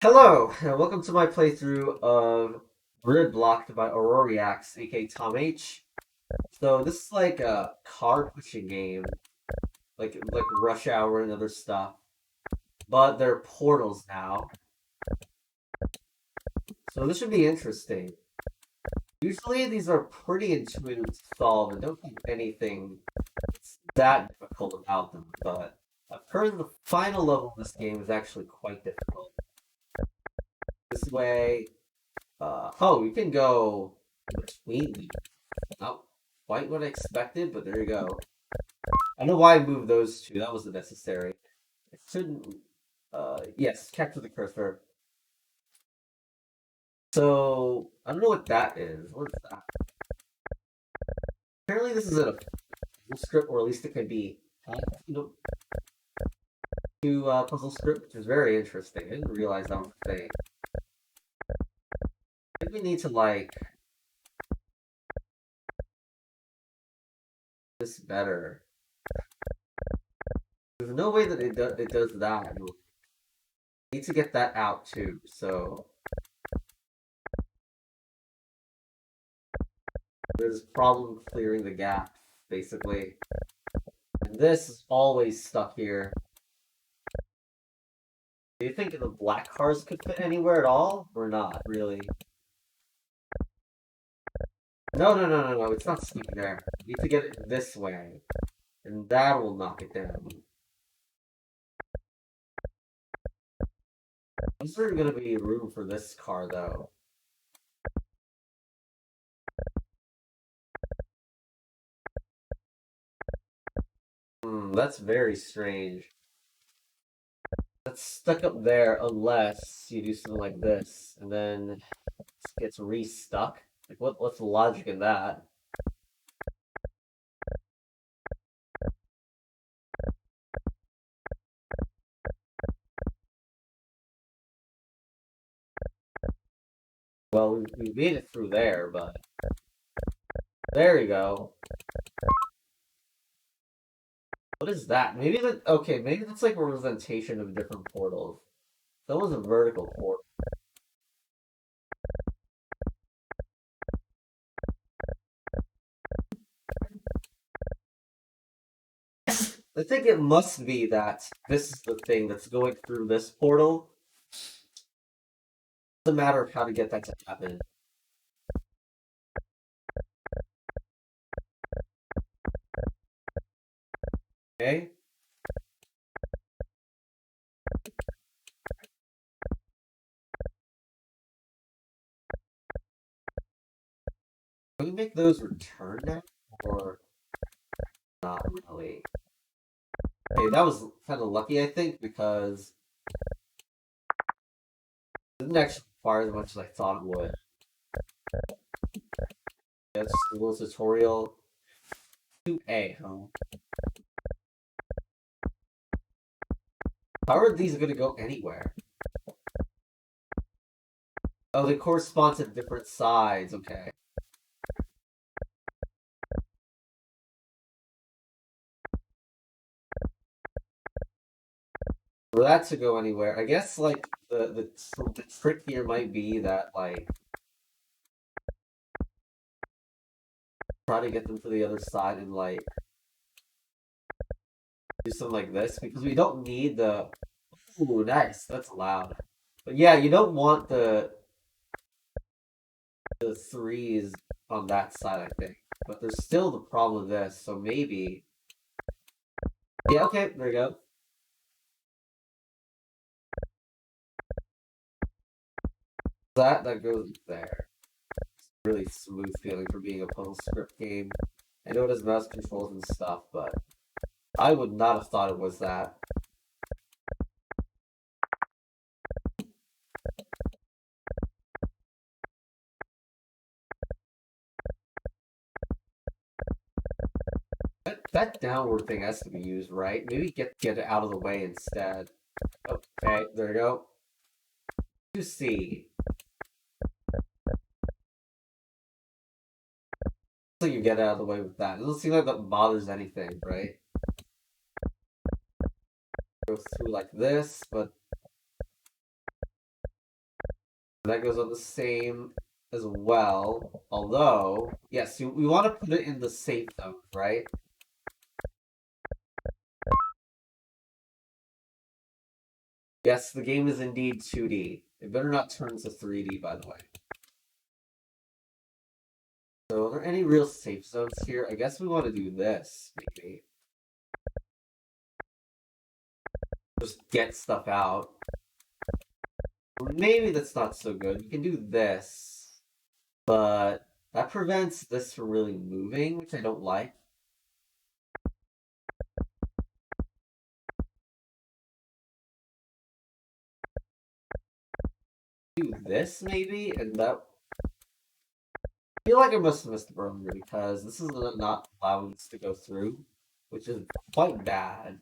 Hello, and welcome to my playthrough of Gridblocked by Auroriax, aka Tom H. So this is like a car pushing game, like Rush Hour and other stuff, but they're portals now. So this should be interesting. Usually these are pretty intuitive to solve and don't have anything that difficult about them, but I've heard the final level of this game is actually quite difficult. This way, we can go between these. Not quite what I expected, but there you go. I don't know why I moved those two. That wasn't necessary. It shouldn't. Yes, capture the cursor. So I don't know what that is. What is that? Apparently, this is a puzzle script, or at least it could be, to puzzle script, which is very interesting. I didn't realize that was a thing. I think we need to like this better. There's no way that it does that. Need to get that out too. So there's a problem clearing the gap, basically. And this is always stuck here. Do you think the black cars could fit anywhere at all? Or not, really? No, it's not stuck there. You need to get it this way. And that will knock it down. Is there gonna be room for this car, though? That's very strange. That's stuck up there unless you do something like this, and then it gets re-stuck. Like, what's the logic in that? Well, we made it through there, but... There you go. What is that? Maybe that... Okay, maybe that's like a representation of different portals. That was a vertical portal. I think it must be that this is the thing that's going through this portal. It's a matter of how to get that to happen. Okay? Can we make those return now? Or not really? Okay, that was kind of lucky, I think, because it didn't actually require as much as I thought it would. That's just a little tutorial. 2A, huh? How are these gonna go anywhere? Oh, they correspond to different sides, okay. For that to go anywhere, I guess, like, the trick here might be that, like, try to get them to the other side and, like, do something like this, because we don't need the... Ooh, nice, that's loud. But yeah, you don't want the threes on that side, I think. But there's still the problem with this, so maybe... Yeah, okay, there you go. That goes there. It's really smooth feeling for being a puzzle script game. I know it has mouse controls and stuff, but I would not have thought it was that. That downward thing has to be used, right? Maybe get it out of the way instead. Okay, there you go. 2C. So you get out of the way with that. It doesn't seem like that bothers anything, right? Go through like this, but That goes on the same as well. Although, yes, we want to put it in the safe zone, right? Yes, the game is indeed 2D. It better not turn to 3D, by the way. So, are there any real safe zones here? I guess we want to do this, maybe. Just get stuff out. Maybe that's not so good. We can do this, but that prevents this from really moving, which I don't like. Do this, maybe, and that... I feel like I must have missed the earlier because this is not allowing us to go through, which is quite bad.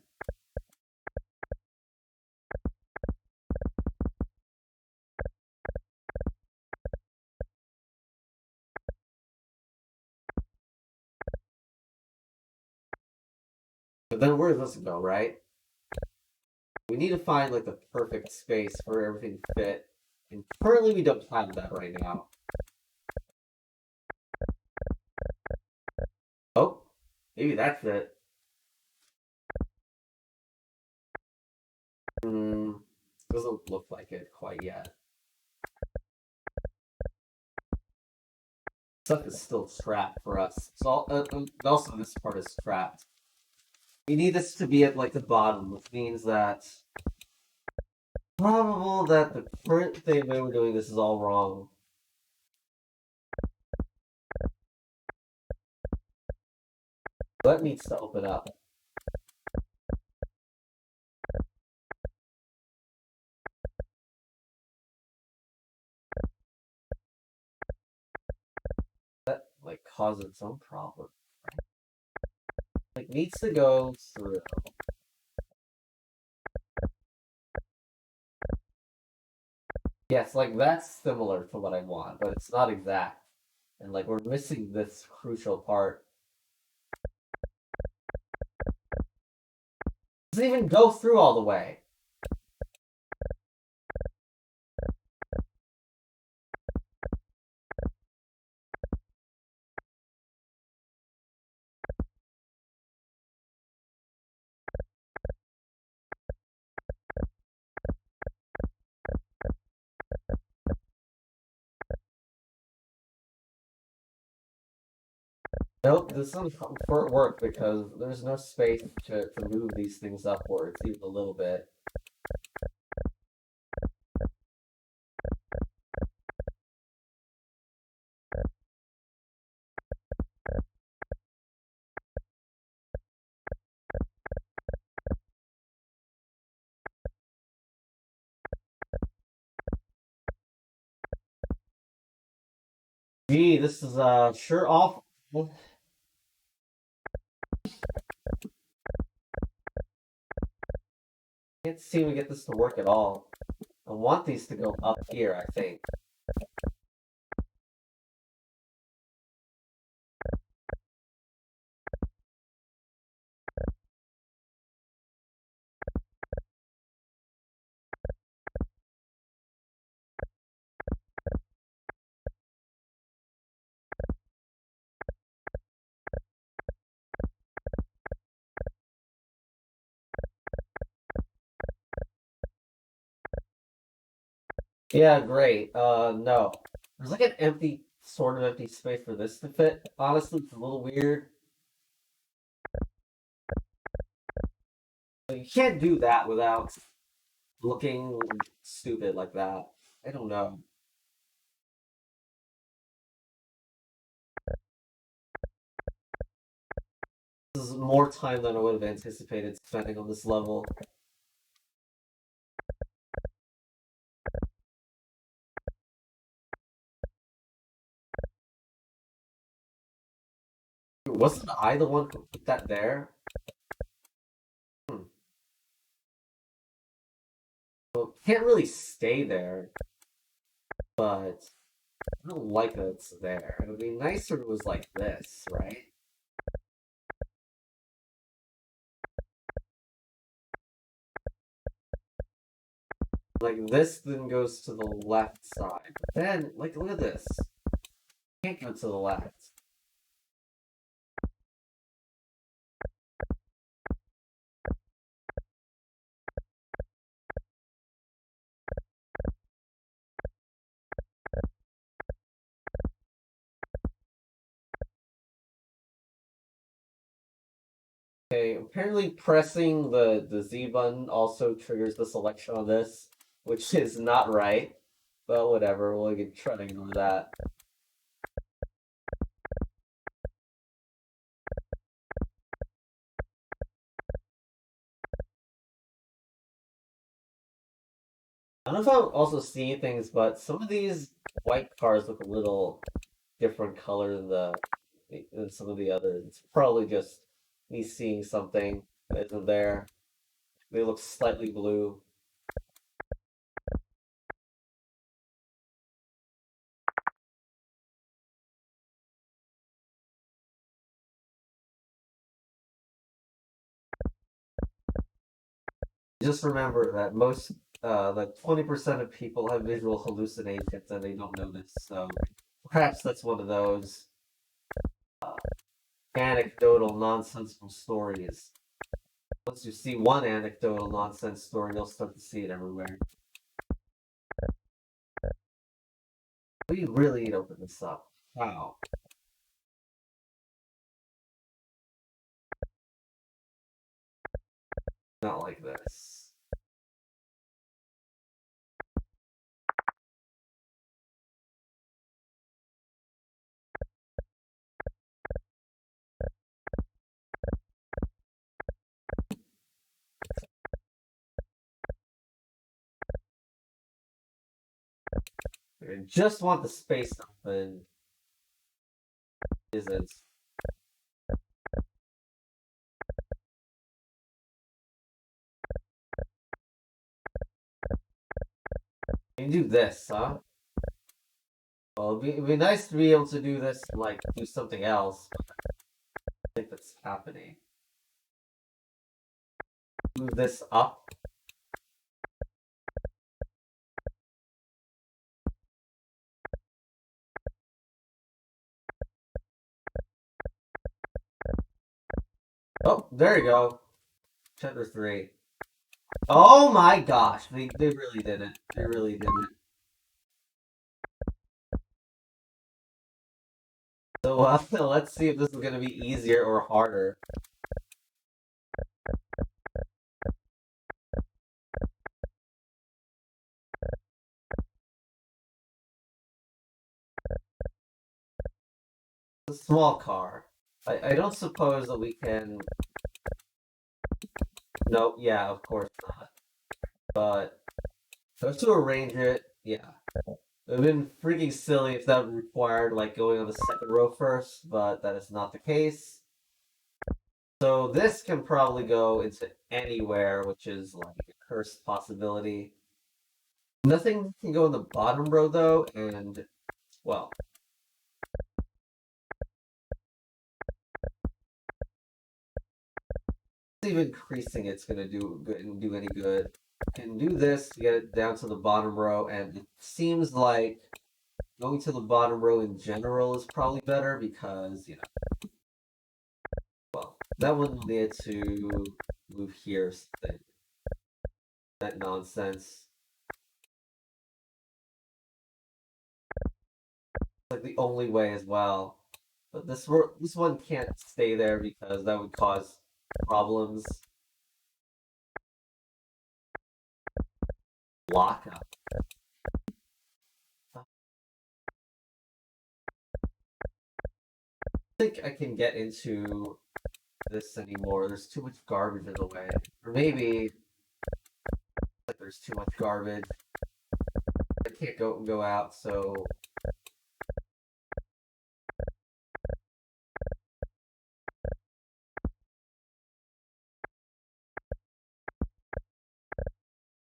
But then where does this go, right? We need to find like the perfect space for everything to fit. And currently we don't have that right now. Oh, maybe that's it. Doesn't look like it quite yet. Stuff is still trapped for us. So also this part is trapped. We need this to be at like the bottom, which means that probable that the current thing way we're doing this is all wrong. That needs to open up. That like causes its own problem. Like needs to go through. Yes, like that's similar to what I want, but it's not exact. And like we're missing this crucial part. It doesn't even go through all the way. Nope, this doesn't work because there's no space to move these things upwards even a little bit. Gee, this is sure awful. Can't seem to get this to work at all. I want these to go up here, I think. Yeah, great. No. There's like an empty, sort of empty space for this to fit. Honestly, it's a little weird. Like, you can't do that without looking stupid like that. I don't know. This is more time than I would have anticipated spending on this level. Wasn't I the one who put that there? Hmm. Well, it can't really stay there, but I don't like that it's there. It would be nicer if it was like this, right? Like this then goes to the left side. But then, like, look at this. Can't go to the left. Okay, apparently pressing the Z button also triggers the selection on this, which is not right. But whatever, we'll try to ignore that. I don't know if I'm also seeing things, but some of these white cars look a little different color than some of the others. It's probably just me seeing something that isn't there. They look slightly blue. Just remember that like 20% of people have visual hallucinations and they don't notice. So perhaps that's one of those anecdotal, nonsensical stories. Once you see one anecdotal nonsense story, you'll start to see it everywhere. We really need to open this up. Wow. Not like this. I just want the space to open. Isn't. You can do this, huh? Well, it'd be nice to be able to do this, like, do something else. I think that's happening. Move this up. Oh, there you go. Chapter 3. Oh my gosh, they really did it. They really did it. So let's see if this is gonna be easier or harder. It's a small car. I don't suppose that we can. Nope. Yeah, of course not. But have to arrange it. Yeah. It would have been freaking silly if that required like going on the second row first, but that is not the case. So this can probably go into anywhere, which is like a cursed possibility. Nothing can go in the bottom row though, and well, even increasing it's gonna do good and do any good. Can do this to get it down to the bottom row, and it seems like going to the bottom row in general is probably better because well, that one will need to move here. That nonsense. Like the only way as well. But this one can't stay there because that would cause problems. Lockup. I think I can get into this anymore. There's too much garbage in the way. Or maybe like there's too much garbage. I can't go out, so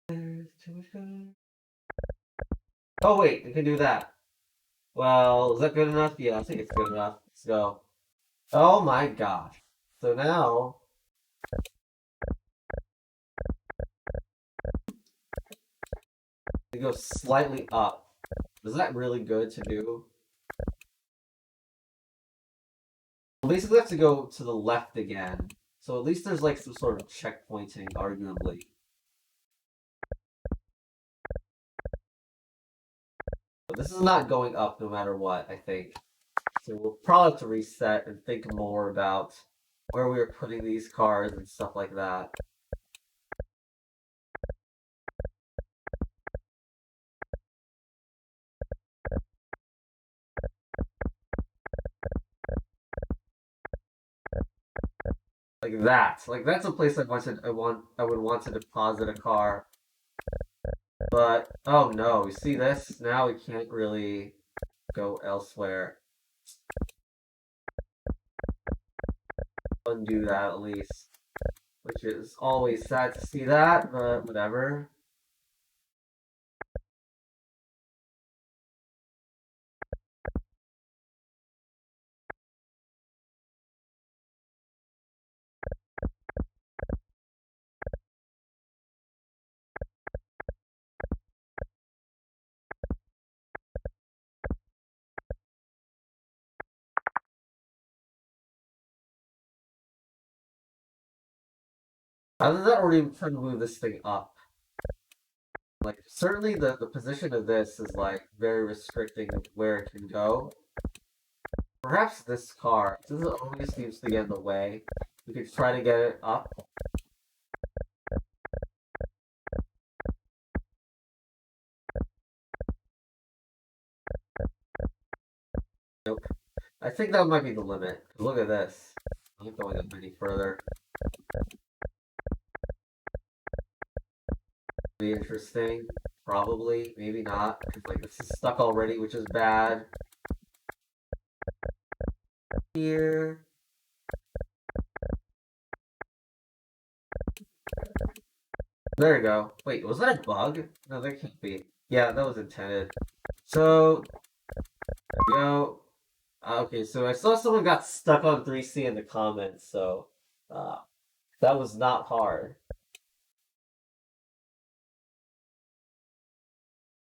there's too much garbage. Oh wait, I can do that. Well, is that good enough? Yeah, I think it's good enough. Let's go. Oh my gosh. So now and go slightly up. Is that really good to do? We'll basically have to go to the left again. So at least there's like some sort of checkpointing, arguably. But this is not going up no matter what, I think. So we'll probably have to reset and think more about where we were putting these cars and stuff like that. Like that. Like that's a place I would want to deposit a car. But oh no, you see this? Now we can't really go elsewhere. Undo that at least. Which is always sad to see that, but whatever. Other than that, we're even trying to move this thing up. Like, certainly the position of this is, like, very restricting of where it can go. Perhaps this car, since it always seems to get in the way, we could try to get it up. Nope. I think that might be the limit. Look at this. I'm not going up any further. Be interesting. Probably. Maybe not. Because, like, this is stuck already, which is bad. Here. There you go. Wait, was that a bug? No, that can't be. Yeah, that was intended. So, there we go. Okay, so I saw someone got stuck on 3C in the comments, so uh, that was not hard.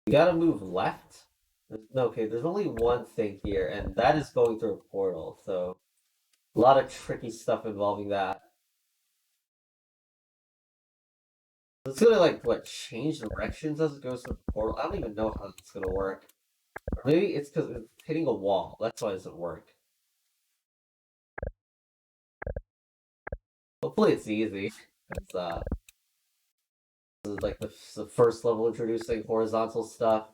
You gotta move left? Okay, there's only one thing here, and that is going through a portal, so a lot of tricky stuff involving that. It's gonna, like, what, change directions as it goes through the portal? I don't even know how it's gonna work. Or maybe it's because it's hitting a wall. That's why it doesn't work. Hopefully it's easy. It's, this is like the first level introducing horizontal stuff.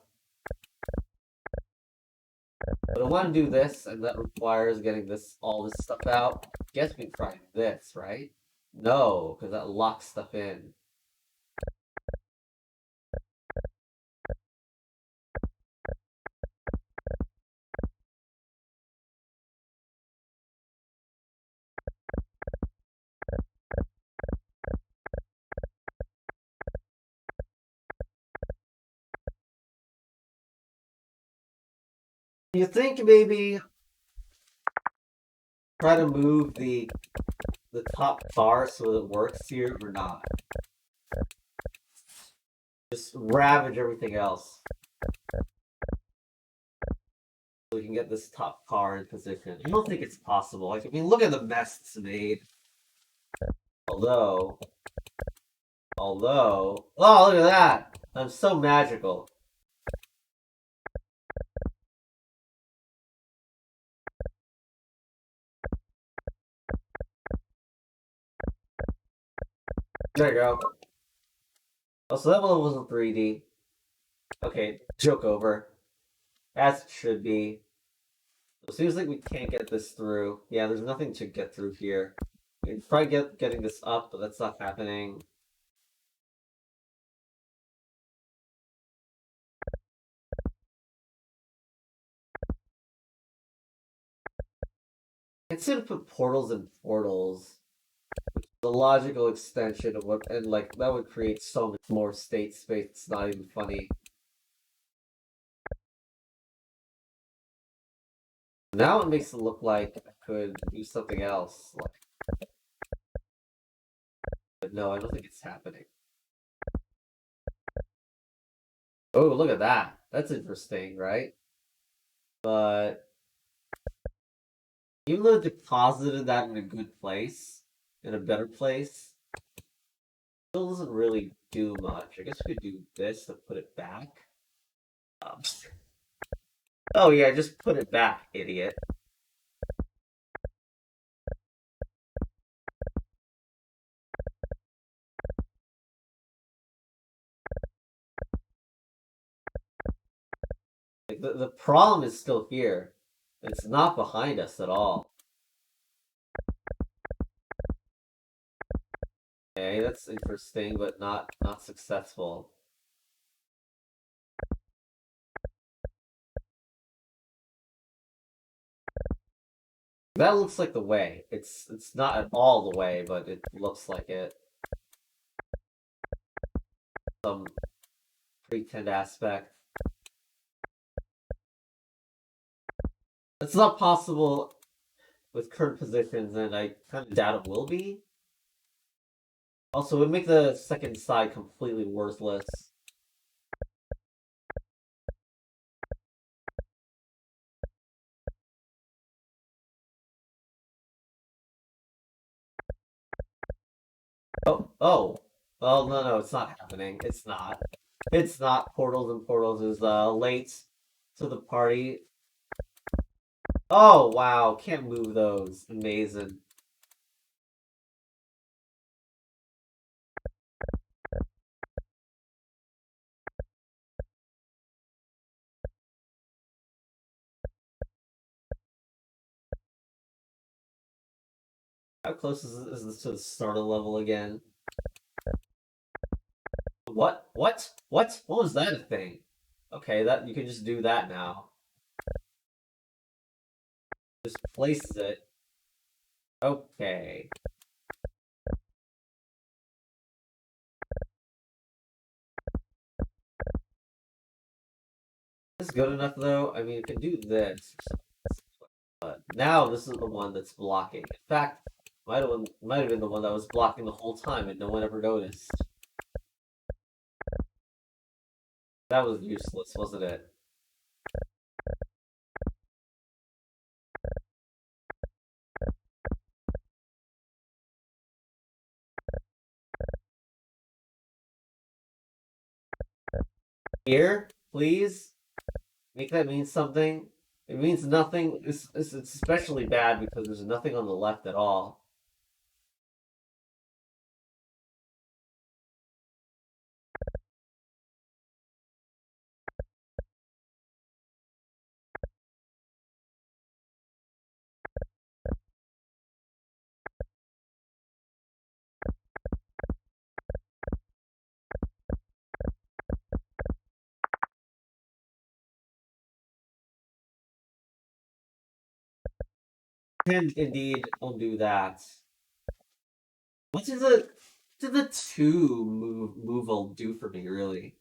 But I want to do this, and that requires getting all this stuff out. Guess we try this, right? No, because that locks stuff in. You think maybe try to move the top bar so it works here or not? Just ravage everything else. So we can get this top car in position. I don't think it's possible. Like, I mean, look at the mess it's made. Although, oh, look at that! I'm so magical. There you go. Oh, so that one wasn't 3D. Okay, joke over. As it should be. It seems like we can't get this through. Yeah, there's nothing to get through here. We can try getting this up, but that's not happening. Instead of put portals and portals, the logical extension of what, and like that would create so much more state space. It's not even funny. Now it makes it look like I could do something else. Like, but no, I don't think it's happening. Oh, look at that. That's interesting, right? But even though it deposited that in a good place, in a better place, still doesn't really do much. I guess we could do this to put it back. Um, oh yeah, just put it back, idiot. Like, the problem is still here. It's not behind us at all. Okay, that's interesting, but not successful. That looks like the way. It's not at all the way, but it looks like it. Some pretend aspect. It's not possible with current positions, and I kind of doubt it will be. Also, it would make the second side completely worthless. Oh. Well, no, it's not happening. It's not. It's not. Portals and Portals is late to the party. Oh, wow. Can't move those. Amazing. How close is this to the starter level again? What? What? What? What was that a thing? Okay, that you can just do that now. Just places it. Okay. Is this good enough though? I mean, it can do this, but now this is the one that's blocking. In fact, might have been the one that was blocking the whole time and no one ever noticed. That was useless, wasn't it? Here, please, make that mean something. It means nothing. It's especially bad because there's nothing on the left at all. Can indeed undo that. What does the two move will do for me, really?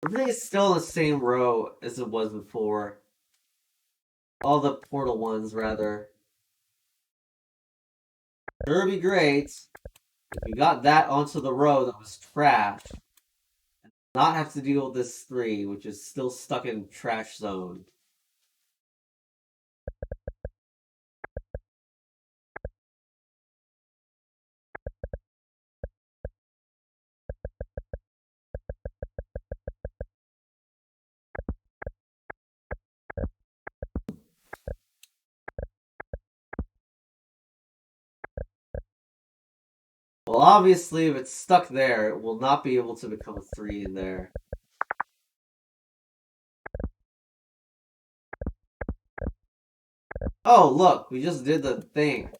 Everything is still in the same row as it was before. All the portal ones, rather. Sure would be great if we got that onto the row that was trash. Not have to deal with this three, which is still stuck in trash zone. Well, obviously, if it's stuck there, it will not be able to become a three in there. Oh, look, we just did the thing.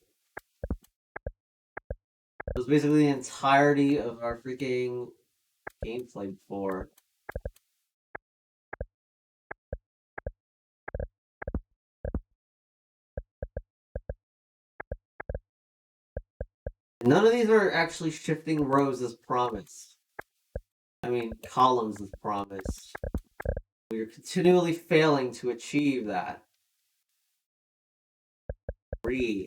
It was basically the entirety of our freaking gameplay before. None of these are actually shifting rows as promised. I mean, columns as promised. We are continually failing to achieve that. Three.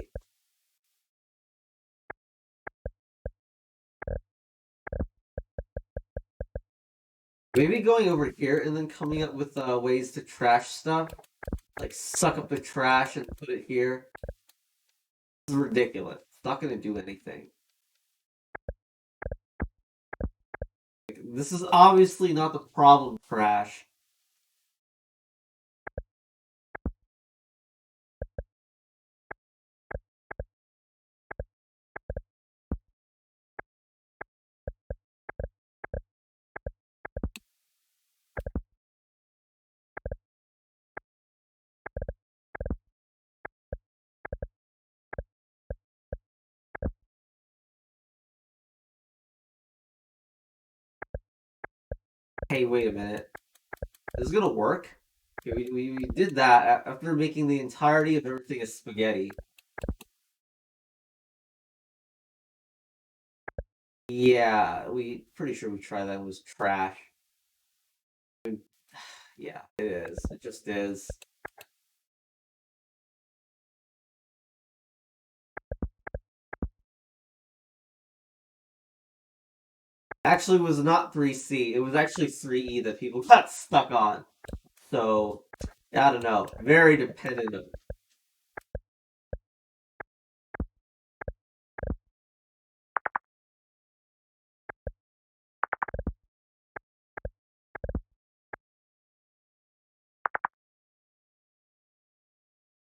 Maybe going over here and then coming up with ways to trash stuff. Like suck up the trash and put it here. This is ridiculous. It's not going to do anything. Like, this is obviously not the problem trash. Hey, wait a minute. This is going to work? Okay, we did that after making the entirety of everything as spaghetti. Yeah, we pretty sure we tried that. It was trash. Yeah, it is. It just is. Actually, it was not 3C. It was actually 3E that people got stuck on. So, I don't know. Very dependent.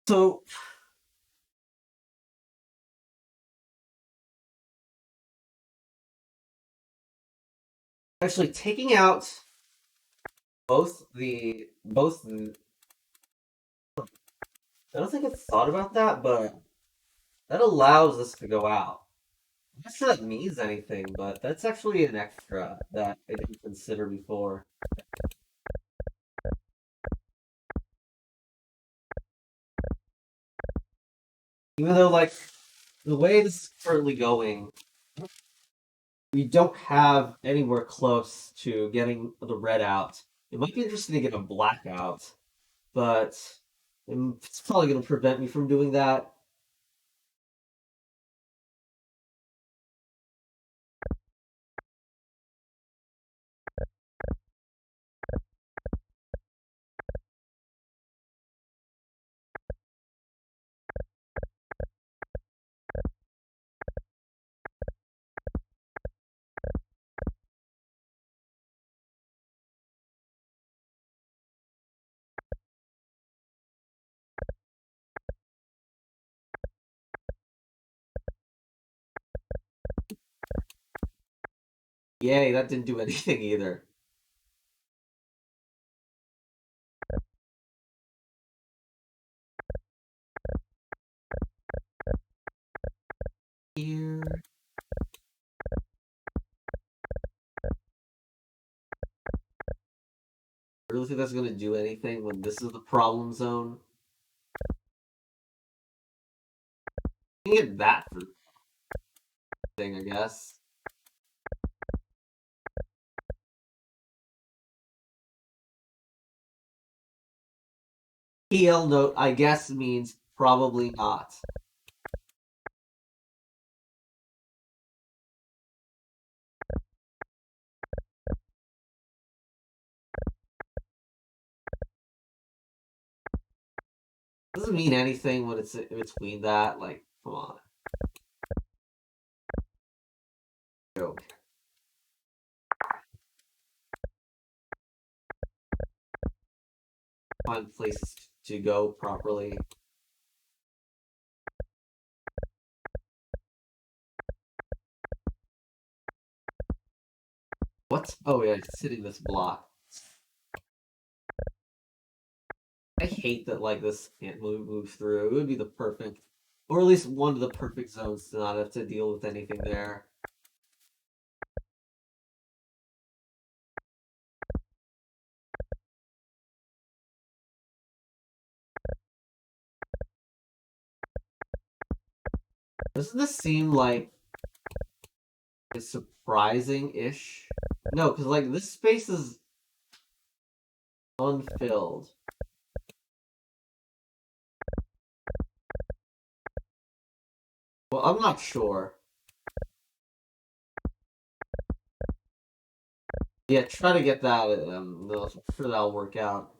So, actually, taking out both the I don't think it's thought about that, but that allows this to go out. I'm not sure that means anything, but that's actually an extra that I didn't consider before. Even though, like, the way this is currently going, we don't have anywhere close to getting the red out. It might be interesting to get a black out, but it's probably going to prevent me from doing that. Yay, that didn't do anything either. Here. I really think that's going to do anything when this is the problem zone. You can get that for thing, I guess. PL note, I guess, means probably not. Doesn't mean anything when it's in between that. Like, come on. Joke. Find places to go properly. What? Oh yeah, it's hitting this block. I hate that like this can't move through. It would be the perfect, or at least one of the perfect zones to not have to deal with anything there. Doesn't this seem like it's surprising-ish? No, because like this space is unfilled. Well, I'm not sure. Yeah, try to get that. I'm sure that'll work out.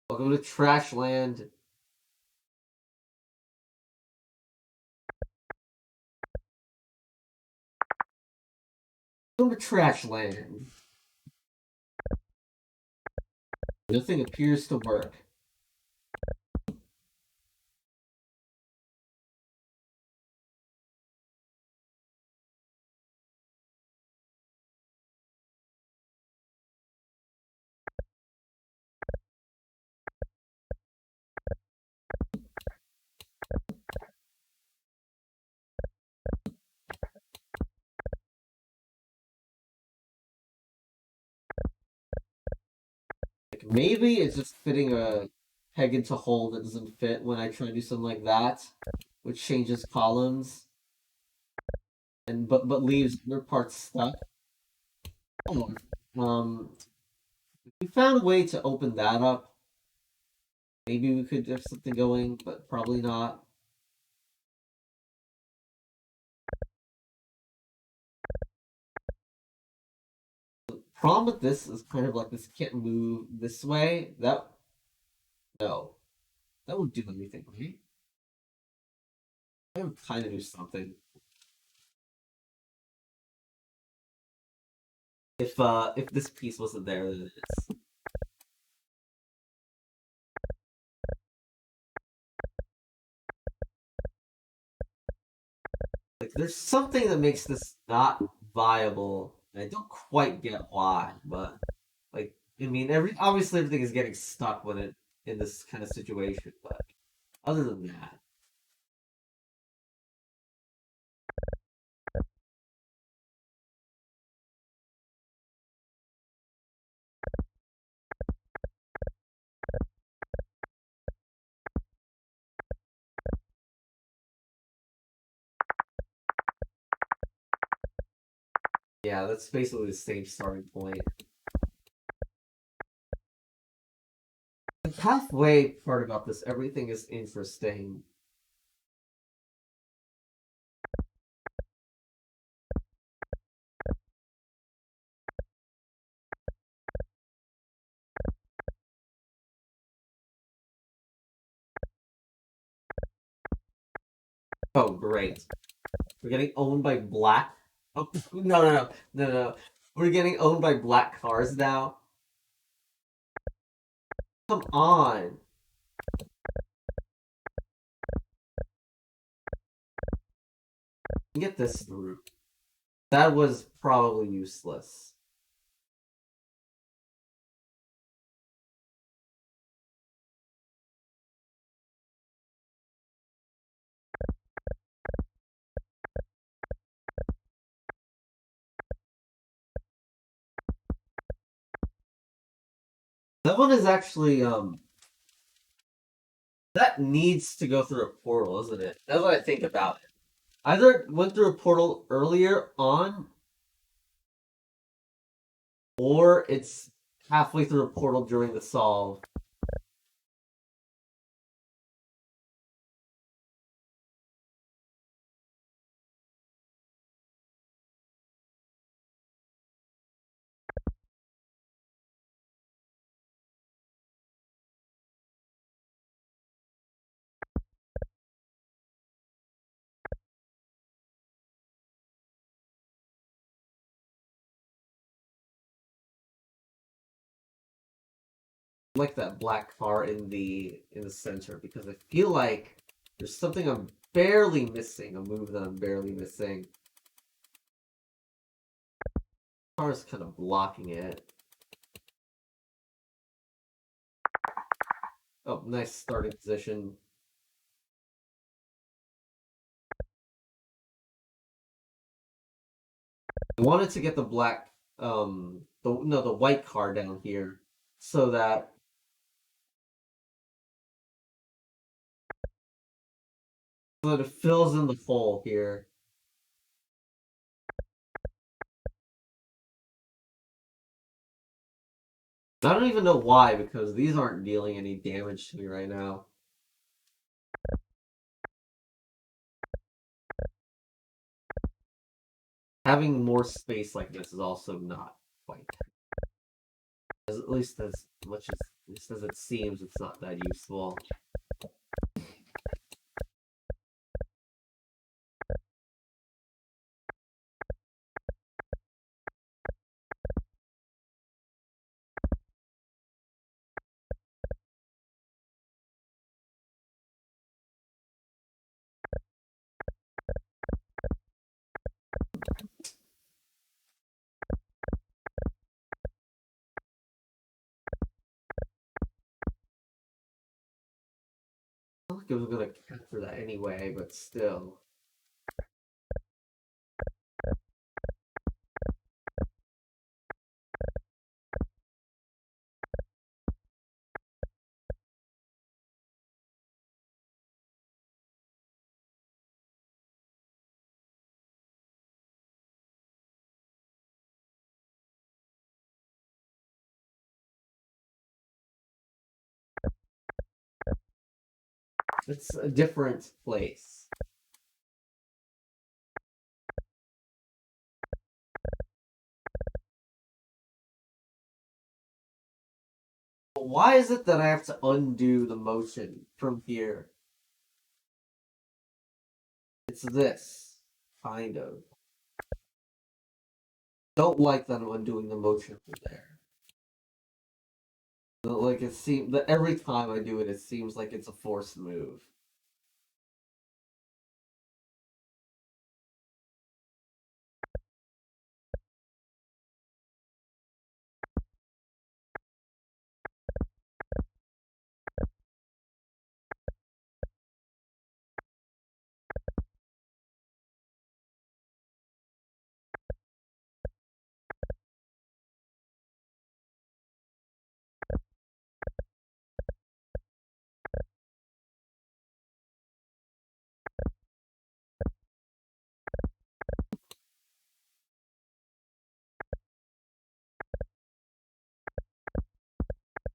Welcome to Trash Land. Welcome to Trash Land. Nothing appears to work. Like maybe it's just fitting a peg into hole that doesn't fit when I try to do something like that, which changes columns and but leaves other parts stuck. Oh, we found a way to open that up. Maybe we could have something going, but probably not. Problem with this is kind of like this can't move this way. That no, that won't do anything, right? That would kind of do something. If this piece wasn't there, then it's like there's something that makes this not viable. And I don't quite get why, but like I mean, obviously everything is getting stuck when it in this kind of situation. But other than that, yeah, that's basically the same starting point. The halfway part about this, everything is interesting. Oh, great. We're getting owned by black. Oh, no. We're getting owned by black cars now. Come on. Get this through. That was probably useless. That one is actually that needs to go through a portal, isn't it? That's what I think about it. Either it went through a portal earlier on, or it's halfway through a portal during the solve. I like that black car in the center because I feel like there's something I'm barely missing, a move that I'm barely missing. Car is kind of blocking it. Oh, nice starting position. I wanted to get the black, the white car down here, so that it fills in the hole here. I don't even know why because these aren't dealing any damage to me right now. having more space like this is also not quite. At least as much as it seems, it's not that useful. I feel like I was gonna capture that anyway, but still. It's a different place. Why is it that I have to undo the motion from here? It's this, kind of. Don't like that I'm undoing the motion from there. Like it seems that every time I do it, it seems like it's a forced move.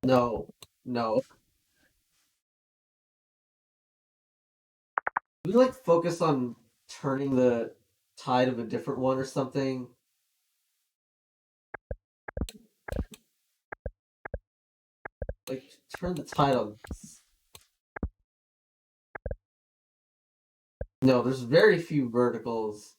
No, no. We like focus on turning the tide of a different one or something. Like turn the tide on. No, there's very few verticals.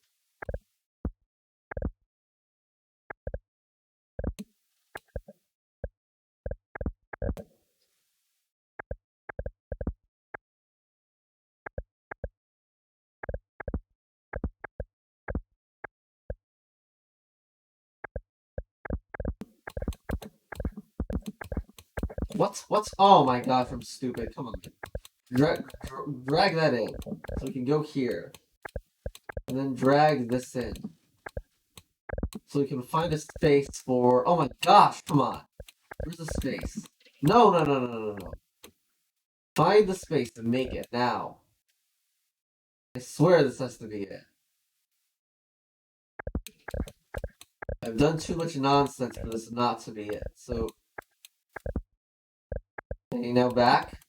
What's? Oh my gosh, I'm stupid. Come on, drag that in so we can go here, and then drag this in so we can find a space for. Oh my gosh, come on. Where's the space? No, no, no, no, no, no, no. Find the space and make it now. I swear this has to be it. I've done too much nonsense for this not to be it. So, okay, now back.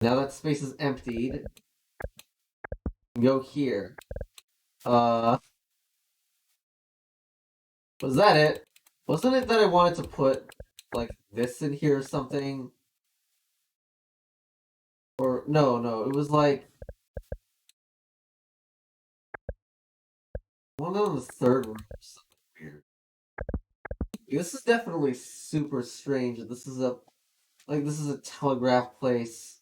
Now that space is emptied. Go here. Was that it? Wasn't it that I wanted to put like this in here or something? Or no, no, it was like one on the third room or something weird. This is definitely super strange. This is a telegraph place.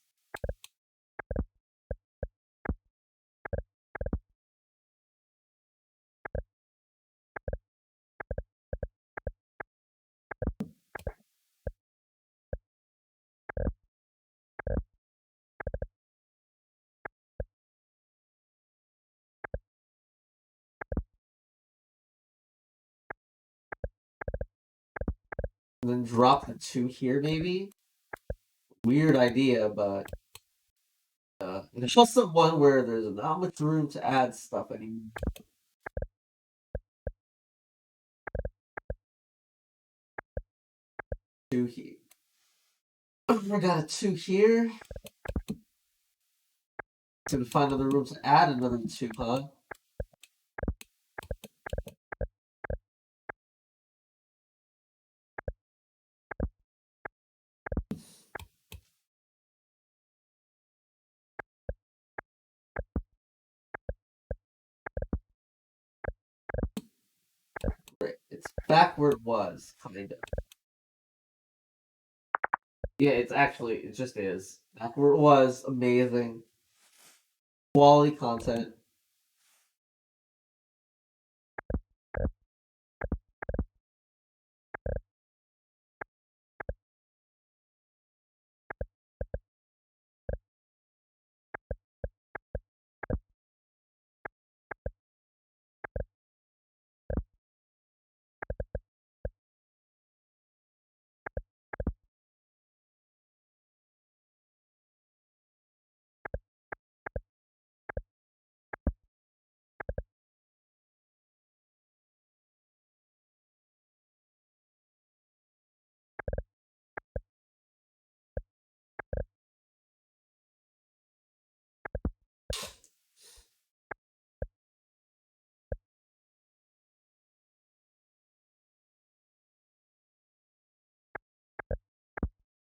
And then drop the two here, maybe? Weird idea, but there's also one where there's not much room to add stuff anymore. Two here. I got a two here. To find another room to add another two, huh? Right. It's back where it was, kind of. Yeah, it just is. Back where it was, amazing. Quality content.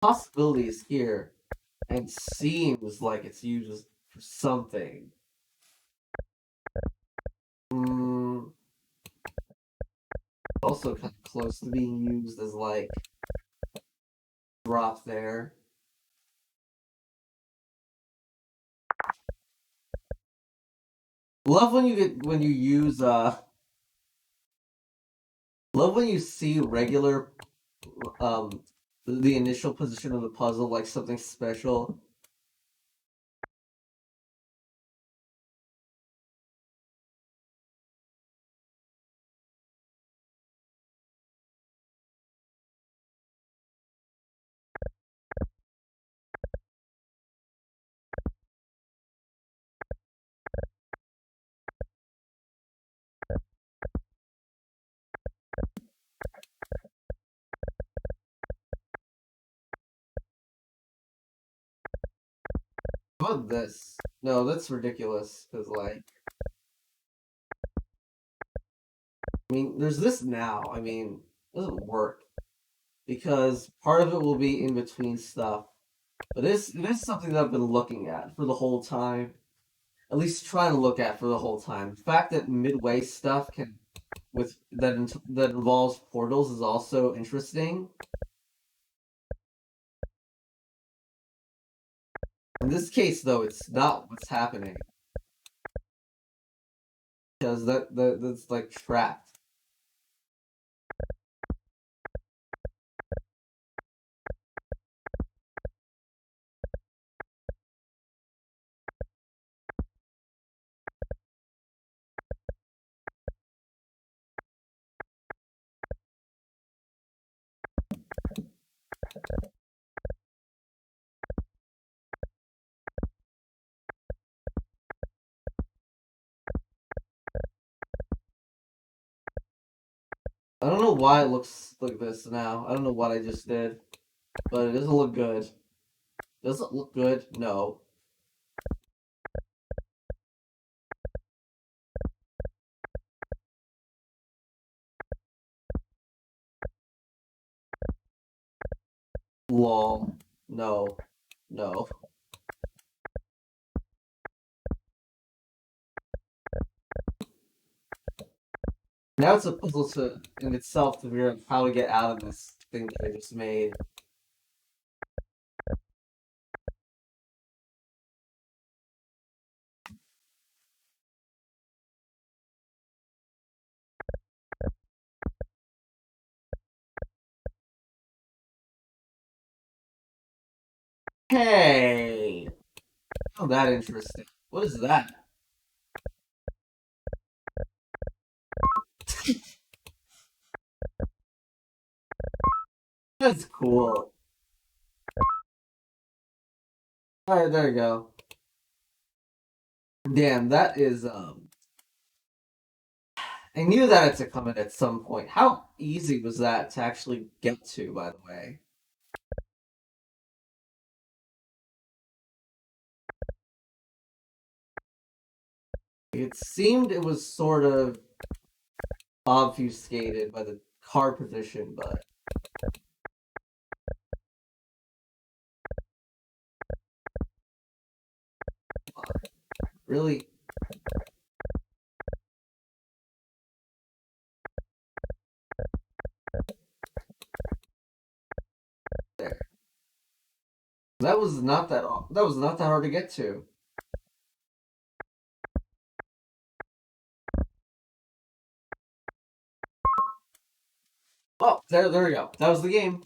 Possibilities here, and seems like it's used for something. Mm, also kind of close to being used as like drop there. Love when you use love when you see regular um the initial position of the puzzle like something special. How about this? No, that's ridiculous. Cause like, I mean, there's this now. I mean, it doesn't work because part of it will be in between stuff. But it is something that I've been looking at for the whole time. At least trying to look at for the whole time. The fact that midway stuff can that involves portals is also interesting. In this case, though, it's not what's happening because that's like trapped. I don't know why it looks like this now. I don't know what I just did, but it doesn't look good. Does it look good? No. Lol. No. No. Now it's a puzzle to in itself to figure out how to get out of this thing that I just made. Hey! Oh, that interesting. What is that? That's cool. Alright, there you go. Damn, that is I knew that had to come in at some point. How easy was that to actually get to, by the way? It seemed it was sort of obfuscated by the car position, but really, there. That was not that hard to get to. Oh, there we go. That was the game.